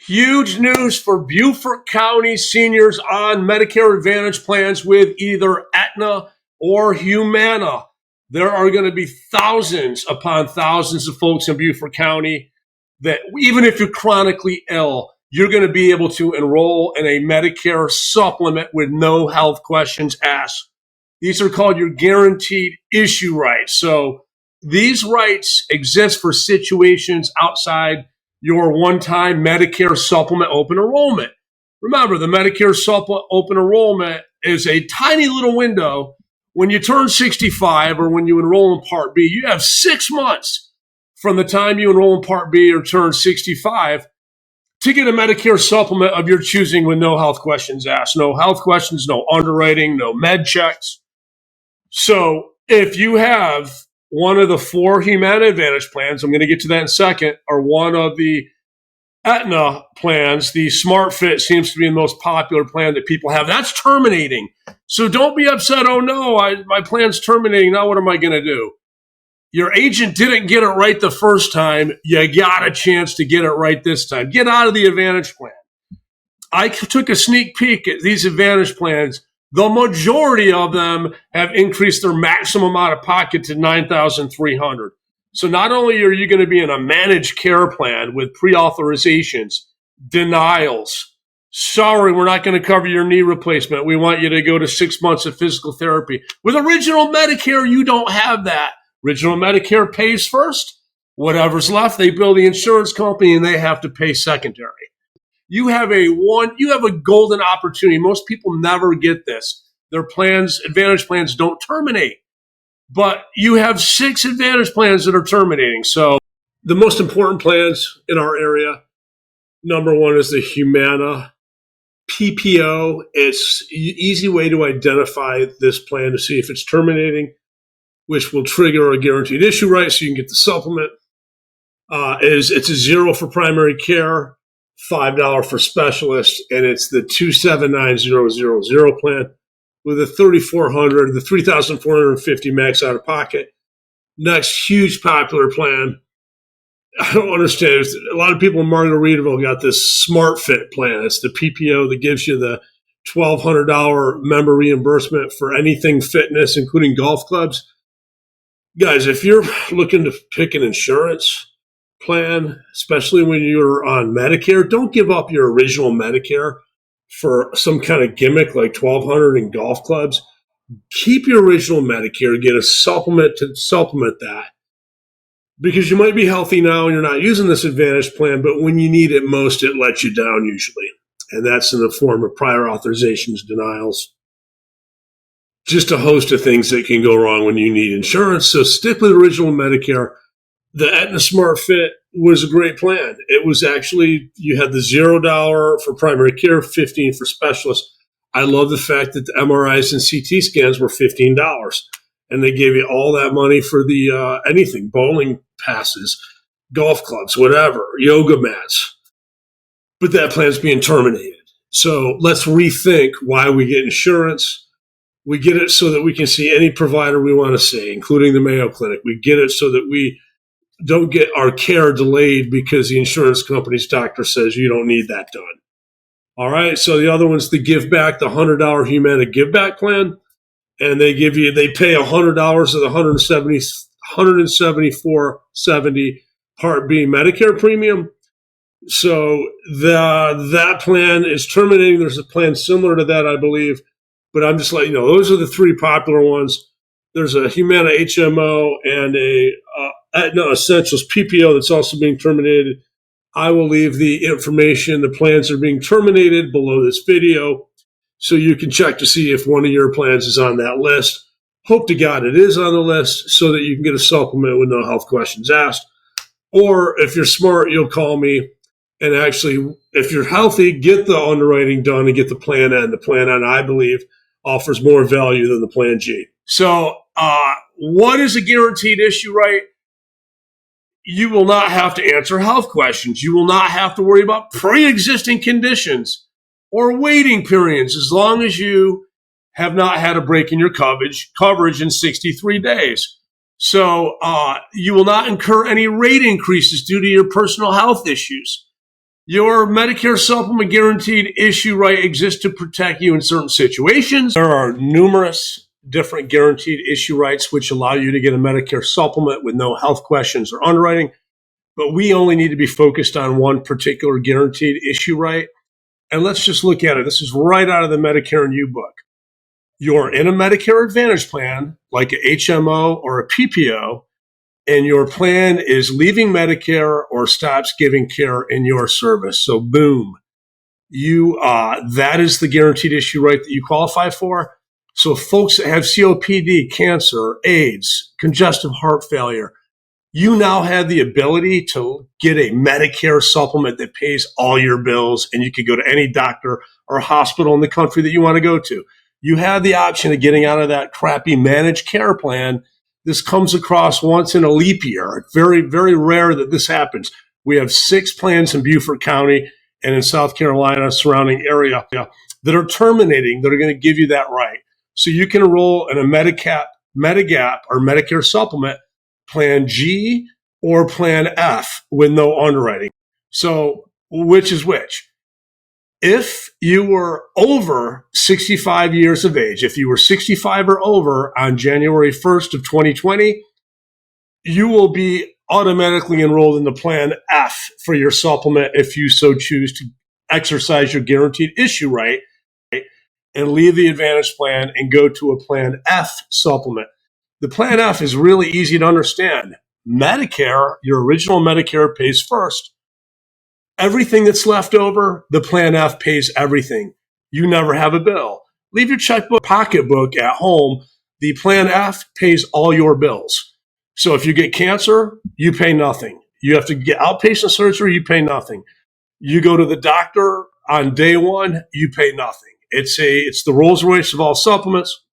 Huge news for Beaufort County seniors on Medicare Advantage plans with either Aetna or Humana. There are going to be thousands upon thousands of folks in Beaufort County that even if you're chronically ill, you're going to be able to enroll in a Medicare supplement with no health questions asked. These are called your guaranteed issue rights. So these rights exist for situations outside your one-time Medicare supplement open enrollment. Remember, the Medicare supplement open enrollment is a tiny little window. When you turn 65 or when you enroll in Part B, you have 6 months from the time you enroll in Part B or turn 65 to get a Medicare supplement of your choosing with no health questions asked. No health questions, no underwriting, no med checks. So if you have one of the 4 Humana Advantage plans, I'm going to get to that in a second, or one of the Aetna plans, the Smart Fit seems to be the most popular plan that people have. That's terminating. So don't be upset. Oh no, my plan's terminating. Now what am I going to do? Your agent didn't get it right the first time. You got a chance to get it right this time. Get out of the Advantage plan. I took a sneak peek at these Advantage plans. The majority of them have increased their maximum out of pocket to $9,300. So not only are you going to be in a managed care plan with preauthorizations, denials, sorry, we're not going to cover your knee replacement. We want you to go to 6 months of physical therapy. With Original Medicare, you don't have that. Original Medicare pays first. Whatever's left, they bill the insurance company and they have to pay secondary. You have a golden opportunity. Most people never get this. Their plans, Advantage plans, don't terminate. But you have 6 Advantage plans that are terminating. So the most important plans in our area, number 1 is the Humana PPO. It's an easy way to identify this plan to see if it's terminating, which will trigger a guaranteed issue right so you can get the supplement. It's a 0 for primary care, $5 for specialist, and it's the 279000 plan with a $3,400, the $3,450 max out of pocket. Next huge popular plan. I don't understand. A lot of people in Margaritaville got this Smart Fit plan. It's the PPO that gives you the $1,200 member reimbursement for anything fitness, including golf clubs. Guys, if you're looking to pick an insurance plan, especially when you're on Medicare, don't give up your original Medicare for some kind of gimmick like $1,200 in golf clubs. Keep your original Medicare, get a supplement to supplement that, because you might be healthy now and you're not using this Advantage plan, but when you need it most, it lets you down usually. And that's in the form of prior authorizations, denials, just a host of things that can go wrong when you need insurance. So stick with original Medicare. The Aetna Smart Fit was a great plan. It was actually, you had the $0 for primary care, $15 for specialists. I love the fact that the MRIs and CT scans were $15, and they gave you all that money for the anything, bowling passes, golf clubs, whatever, yoga mats. But that plan's being terminated. So let's rethink why we get insurance. We get it so that we can see any provider we want to see, including the Mayo Clinic. We get it so that we don't get our care delayed because the insurance company's doctor says you don't need that done. All right. So the other one's the Give Back, the $100 Humana Give Back plan. And they pay $100 of the $174.70 Part B Medicare premium. So that plan is terminating. There's a plan similar to that, I believe. But I'm just letting you know, those are the 3 popular ones. There's a Humana HMO and a Aetna Essentials PPO that's also being terminated. I will leave the information, the plans are being terminated below this video, so you can check to see if one of your plans is on that list. Hope to God it is on the list so that you can get a supplement with no health questions asked. Or if you're smart, you'll call me. And actually, if you're healthy, get the underwriting done and get the plan N. The plan N, I believe, offers more value than the plan G. So what is a guaranteed issue right? You will not have to answer health questions. You will not have to worry about pre-existing conditions or waiting periods as long as you have not had a break in your coverage in 63 days. So you will not incur any rate increases due to your personal health issues. Your Medicare supplement guaranteed issue right exists to protect you in certain situations. There are numerous different guaranteed issue rights which allow you to get a Medicare supplement with no health questions or underwriting, but we only need to be focused on one particular guaranteed issue right. And let's just look at it. This is right out of the Medicare and You book. You're in a Medicare Advantage plan, like an HMO or a PPO, and your plan is leaving Medicare or stops giving care in your service. So boom, that is the guaranteed issue right that you qualify for. So folks that have COPD, cancer, AIDS, congestive heart failure, you now have the ability to get a Medicare supplement that pays all your bills, and you can go to any doctor or hospital in the country that you want to go to. You have the option of getting out of that crappy managed care plan. This comes across once in a leap year. It's very, very rare that this happens. We have 6 plans in Beaufort County and in South Carolina, surrounding area, that are terminating, that are going to give you that right. So you can enroll in a Medigap or Medicare supplement, Plan G or Plan F with no underwriting. So which is which? If you were over 65 years of age, if you were 65 or over on January 1st of 2020, you will be automatically enrolled in the Plan F for your supplement if you so choose to exercise your guaranteed issue right and leave the Advantage plan and go to a Plan F supplement. The Plan F is really easy to understand. Medicare, your original Medicare, pays first. Everything that's left over, the Plan F pays everything. You never have a bill. Leave your checkbook, pocketbook at home. The Plan F pays all your bills. So if you get cancer, you pay nothing. You have to get outpatient surgery, you pay nothing. You go to the doctor on day one, you pay nothing. It's the Rolls Royce of all supplements.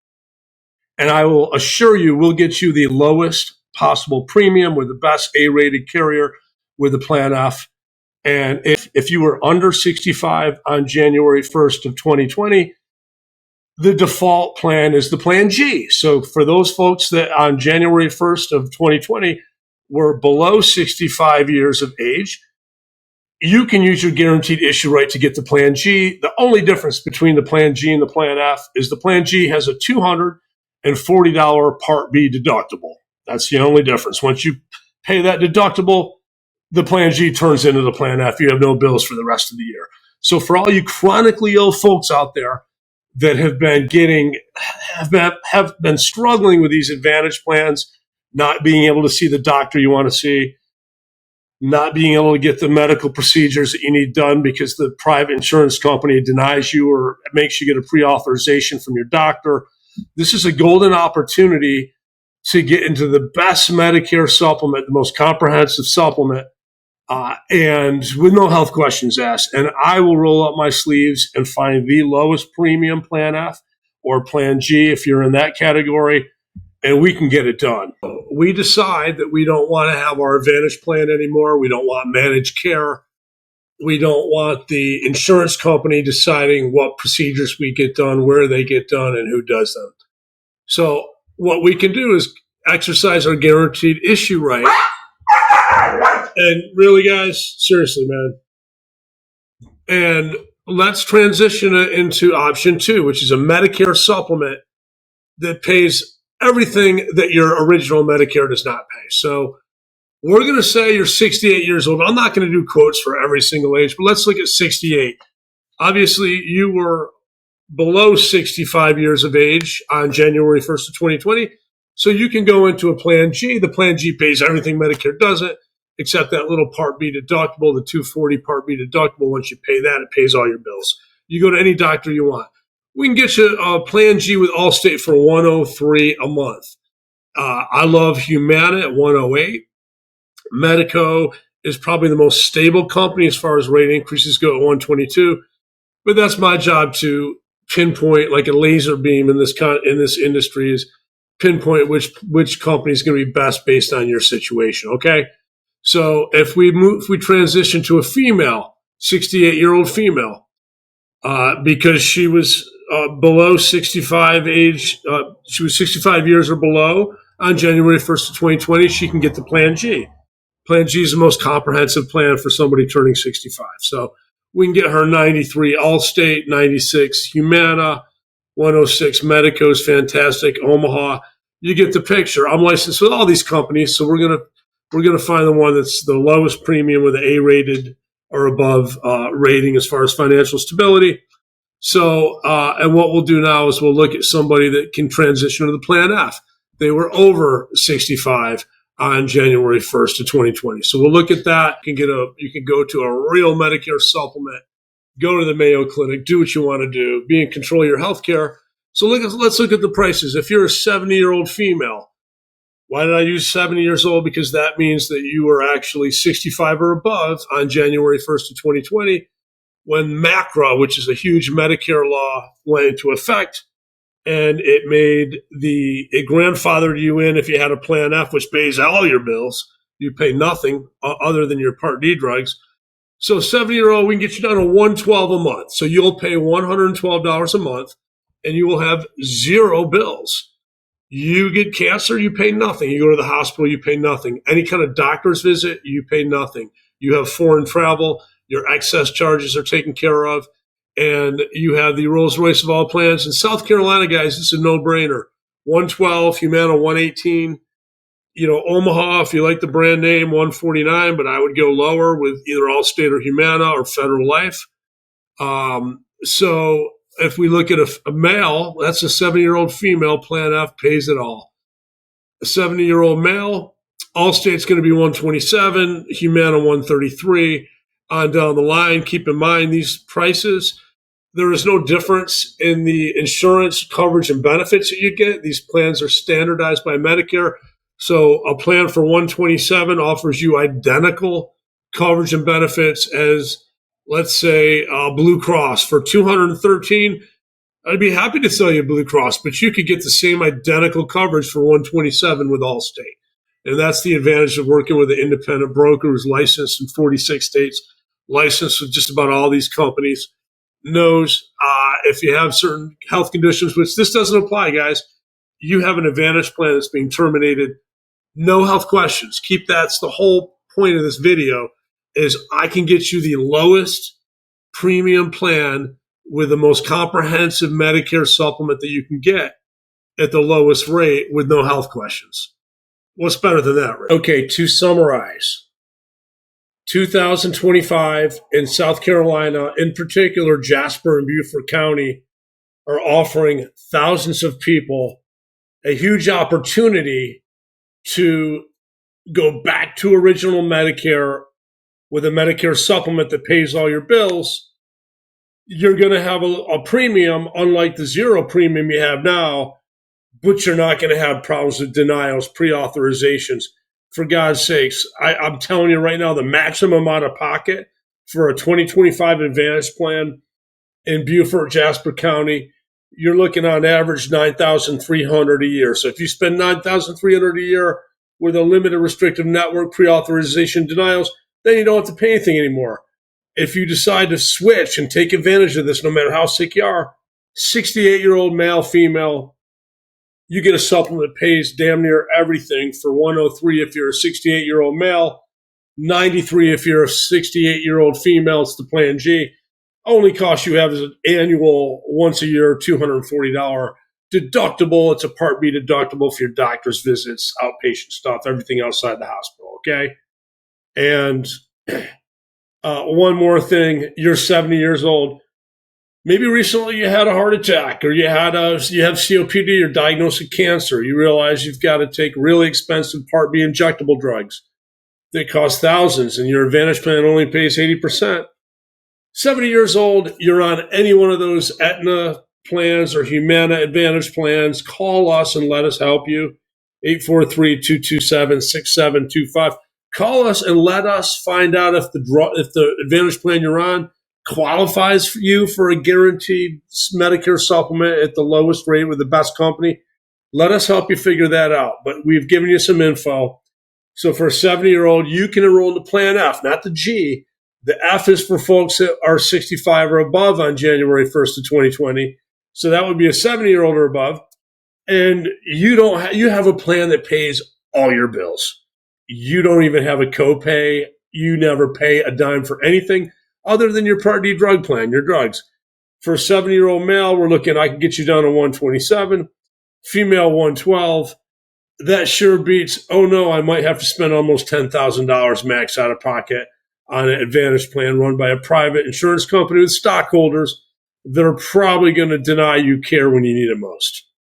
And I will assure you, we'll get you the lowest possible premium with the best A-rated carrier with the Plan F. And if you were under 65 on January 1st of 2020, the default plan is the Plan G. So for those folks that on January 1st of 2020 were below 65 years of age, you can use your guaranteed issue right to get the Plan G. The only difference between the Plan G and the Plan F is the Plan G has a $240 Part B deductible. That's the only difference. Once you pay that deductible, the Plan G turns into the Plan F. You have no bills for the rest of the year. So for all you chronically ill folks out there that have been struggling with these Advantage plans, not being able to see the doctor you want to see, not being able to get the medical procedures that you need done because the private insurance company denies you or makes you get a pre-authorization from your doctor, this is a golden opportunity to get into the best Medicare supplement, the most comprehensive supplement, and with no health questions asked. And I will roll up my sleeves and find the lowest premium Plan F or Plan G if you're in that category, and we can get it done. We decide that we don't want to have our Advantage plan anymore. We don't want managed care. We don't want the insurance company deciding what procedures we get done, where they get done, and who does them. So what we can do is exercise our guaranteed issue right. And really, guys, seriously, man. And let's transition it into option 2, which is a Medicare supplement that pays everything that your original Medicare does not pay. So we're going to say you're 68 years old. I'm not going to do quotes for every single age, but let's look at 68. Obviously, you were below 65 years of age on January 1st of 2020. So you can go into a Plan G. The Plan G pays everything Medicare doesn't, except that little Part B deductible, the $240 Part B deductible. Once you pay that, it pays all your bills. You go to any doctor you want. We can get you a Plan G with Allstate for $103 a month. I love Humana at $108. Medico is probably the most stable company as far as rate increases go at $122. But that's my job to pinpoint, like a laser beam in this industry, is pinpoint which company is going to be best based on your situation. Okay. So if we transition to a female, 68-year-old female, because she was below 65 age, she was 65 years or below on January 1st of 2020, she can get the Plan G. Plan G is the most comprehensive plan for somebody turning 65. So we can get her 93 Allstate, 96 Humana, 106 Medico is fantastic, Omaha. You get the picture. I'm licensed with all these companies, so we're gonna find the one that's the lowest premium with an A-rated or above rating as far as financial stability. So, and what we'll do now is we'll look at somebody that can transition to the Plan F. They were over 65 on January 1st of 2020. So we'll look at that. You can go to a real Medicare supplement, go to the Mayo Clinic, do what you want to do, be in control of your health care. So let's look at the prices. If you're a 70-year-old female, why did I use 70 years old? Because that means that you were actually 65 or above on January 1st of 2020 when MACRA, which is a huge Medicare law, went into effect. And it grandfathered you in if you had a Plan F, which pays all your bills. You pay nothing other than your Part D drugs. So 70-year-old, we can get you down to $112 a month. So you'll pay $112 a month, and you will have zero bills. You get cancer, you pay nothing. You go to the hospital, you pay nothing. Any kind of doctor's visit, you pay nothing. You have foreign travel, your excess charges are taken care of. And you have the Rolls Royce of all plans. In South Carolina, guys, it's a no-brainer. 112, Humana 118. Omaha, if you like the brand name, 149, but I would go lower with either Allstate or Humana or Federal Life. So if we look at a male, that's a 70-year-old female, Plan F pays it all. A 70-year-old male, Allstate's going to be 127, Humana 133. On down the line, keep in mind these prices. There is no difference in the insurance coverage and benefits that you get. These plans are standardized by Medicare. So a plan for 127 offers you identical coverage and benefits as, let's say, Blue Cross. For 213, I'd be happy to sell you Blue Cross, but you could get the same identical coverage for 127 with Allstate. And that's the advantage of working with an independent broker who's licensed in 46 states, licensed with just about all these companies, knows if you have certain health conditions, which this doesn't apply, guys, you have an advantage plan that's being terminated. No health questions. Keep that's the whole point of this video is I can get you the lowest premium plan with the most comprehensive Medicare supplement that you can get at the lowest rate with no health questions. What's better than that, Rick? Okay, to summarize, 2025 in South Carolina, in particular, Jasper and Beaufort County are offering thousands of people a huge opportunity to go back to original Medicare with a Medicare supplement that pays all your bills. You're going to have a premium, unlike the zero premium you have now, but you're not going to have problems with denials, preauthorizations. For God's sakes, I'm telling you right now, the maximum out of pocket for a 2025 Advantage plan in Beaufort, Jasper County, you're looking on average $9,300 a year. So if you spend $9,300 a year with a limited restrictive network, pre-authorization denials, then you don't have to pay anything anymore. If you decide to switch and take advantage of this, no matter how sick you are, 68-year-old male, female, you get a supplement that pays damn near everything for 103 if you're a 68-year-old male, 93 if you're a 68-year-old female. It's the Plan G. Only cost you have is an annual, once a year, $240 deductible. It's a Part B deductible for your doctor's visits, outpatient stuff, everything outside the hospital, okay? And one more thing, you're 70 years old. Maybe recently you had a heart attack or you have COPD or diagnosed with cancer. You realize you've got to take really expensive Part B injectable drugs that cost thousands and your Advantage plan only pays 80%. 70 years old, you're on any one of those Aetna plans or Humana Advantage plans. Call us and let us help you. 843-227-6725. Call us and let us find out if the Advantage plan you're on qualifies for you for a guaranteed Medicare supplement at the lowest rate with the best company. Let us help you figure that out. But we've given you some info. So for a 70-year-old, you can enroll in the Plan F, not the G. The F is for folks that are 65 or above on January 1st of 2020. So that would be a 70-year-old or above. And you have a plan that pays all your bills. you don't even have a copay. You never pay a dime for anything other than your Part D drug plan, your drugs. For a 70-year-old male, we're looking, I can get you down to 127, female 112. That sure beats, oh no, I might have to spend almost $10,000 max out of pocket on an Advantage plan run by a private insurance company with stockholders that are probably going to deny you care when you need it most.